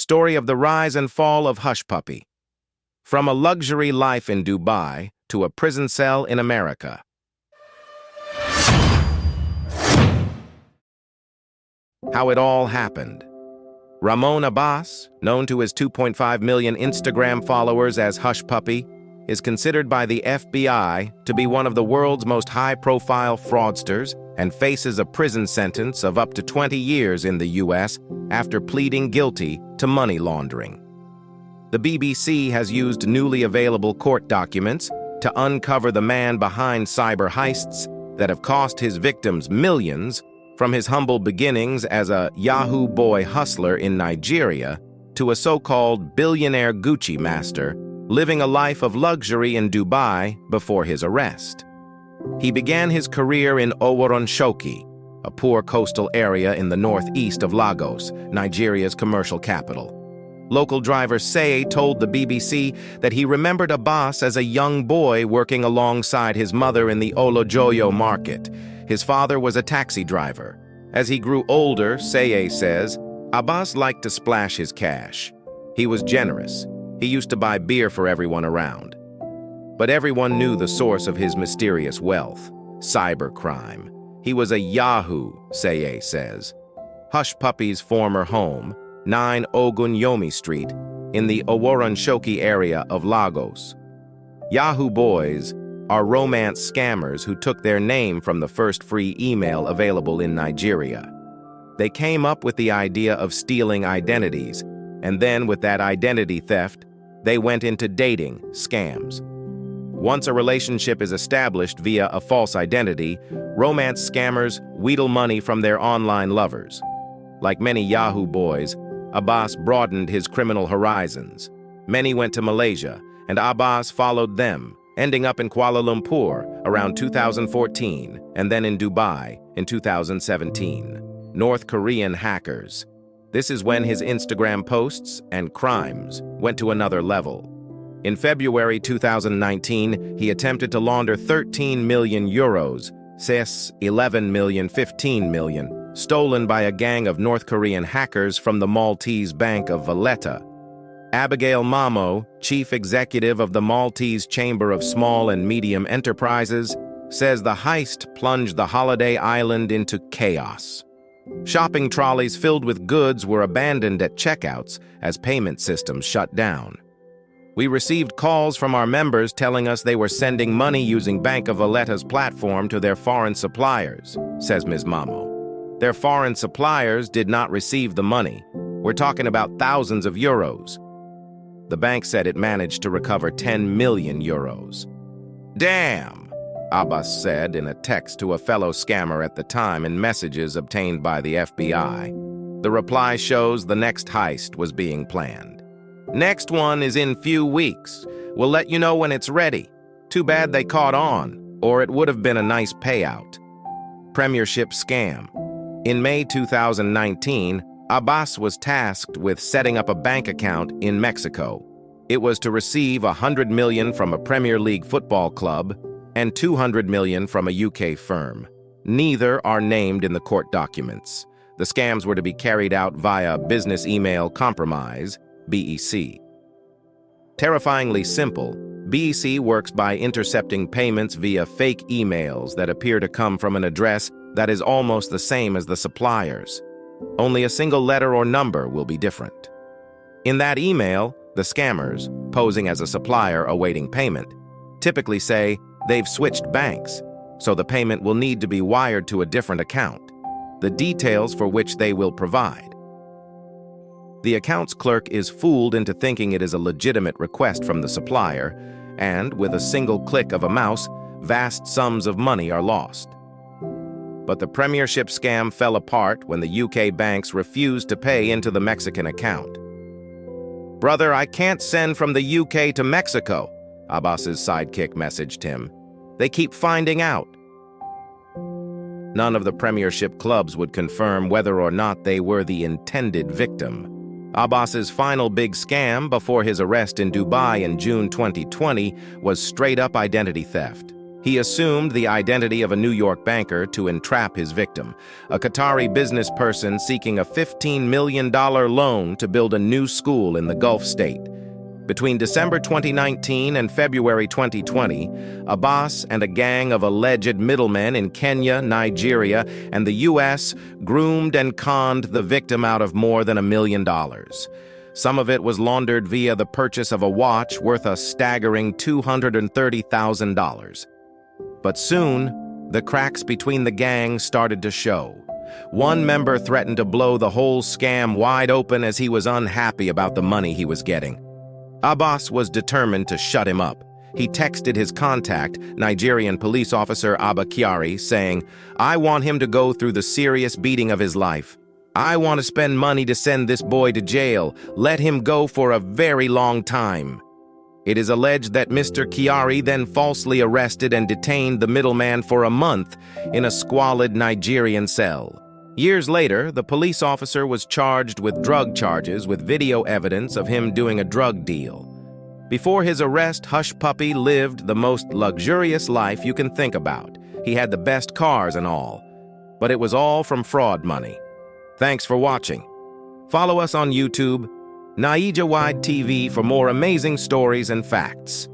Story of the rise and fall of Hushpuppi. From a luxury life in Dubai to a prison cell in America. How it all happened. Ramon Abbas, known to his 2.5 million Instagram followers as Hushpuppi, is considered by the FBI to be one of the world's most high-profile fraudsters and faces a prison sentence of up to 20 years in the U.S. after pleading guilty to money laundering. The BBC has used newly available court documents to uncover the man behind cyber heists that have cost his victims millions, from his humble beginnings as a Yahoo boy hustler in Nigeria to a so-called billionaire Gucci master living a life of luxury in Dubai before his arrest. He began his career in Oworonshoki, a poor coastal area in the northeast of Lagos, Nigeria's commercial capital. Local driver Say told the BBC that he remembered Abbas as a young boy working alongside his mother in the Olojoyo market. His father was a taxi driver. As he grew older, Say says, Abbas liked to splash his cash. He was generous. He used to buy beer for everyone around. But everyone knew the source of his mysterious wealth: cybercrime. He was a Yahoo, Say says. Hushpuppi's former home, 9 Ogunyomi Street, in the Oworonshoki area of Lagos. Yahoo boys are romance scammers who took their name from the first free email available in Nigeria. They came up with the idea of stealing identities, and then with that identity theft, they went into dating scams. Once a relationship is established via a false identity, romance scammers wheedle money from their online lovers. Like many Yahoo boys, Abbas broadened his criminal horizons. Many went to Malaysia, and Abbas followed them, ending up in Kuala Lumpur around 2014, and then in Dubai in 2017. North Korean hackers. This is when his Instagram posts and crimes went to another level. In February 2019, he attempted to launder 13 million euros, says 11 million, 15 million, stolen by a gang of North Korean hackers from the Maltese Bank of Valletta. Abigail Mamo, chief executive of the Maltese Chamber of Small and Medium Enterprises, says the heist plunged the holiday island into chaos. Shopping trolleys filled with goods were abandoned at checkouts as payment systems shut down. We received calls from our members telling us they were sending money using Bank of Valletta's platform to their foreign suppliers, says Ms. Mamo. Their foreign suppliers did not receive the money. We're talking about thousands of euros. The bank said it managed to recover 10 million euros. Damn, Abbas said in a text to a fellow scammer at the time in messages obtained by the FBI. The reply shows the next heist was being planned. Next one is in few weeks. We'll let you know when it's ready. Too bad they caught on, or it would have been a nice payout. Premiership scam. In May 2019, Abbas was tasked with setting up a bank account in Mexico. It was to receive $100 million from a Premier League football club and $200 million from a UK firm. Neither are named in the court documents. The scams were to be carried out via business email compromise, BEC. Terrifyingly simple, BEC works by intercepting payments via fake emails that appear to come from an address that is almost the same as the supplier's. Only a single letter or number will be different. In that email, the scammers, posing as a supplier awaiting payment, typically say they've switched banks, so the payment will need to be wired to a different account, the details for which they will provide. The accounts clerk is fooled into thinking it is a legitimate request from the supplier, and with a single click of a mouse, vast sums of money are lost. But the Premiership scam fell apart when the UK banks refused to pay into the Mexican account. Brother, I can't send from the UK to Mexico, Abbas's sidekick messaged him. They keep finding out. None of the Premiership clubs would confirm whether or not they were the intended victim. Abbas's final big scam before his arrest in Dubai in June 2020 was straight-up identity theft. He assumed the identity of a New York banker to entrap his victim, a Qatari business person seeking a $15 million loan to build a new school in the Gulf state. Between December 2019 and February 2020, Abbas and a gang of alleged middlemen in Kenya, Nigeria, and the U.S. groomed and conned the victim out of more than $1 million. Some of it was laundered via the purchase of a watch worth a staggering $230,000. But soon, the cracks between the gangs started to show. One member threatened to blow the whole scam wide open as he was unhappy about the money he was getting. Abbas was determined to shut him up. He texted his contact, Nigerian police officer Abba Kyari, saying, "I want him to go through the serious beating of his life. I want to spend money to send this boy to jail. Let him go for a very long time." It is alleged that Mr. Kyari then falsely arrested and detained the middleman for a month in a squalid Nigerian cell. Years later, the police officer was charged with drug charges with video evidence of him doing a drug deal. Before his arrest, Hushpuppi lived the most luxurious life you can think about. He had the best cars and all. But it was all from fraud money. Thanks for watching. Follow us on YouTube, Naija Wide TV, for more amazing stories and facts.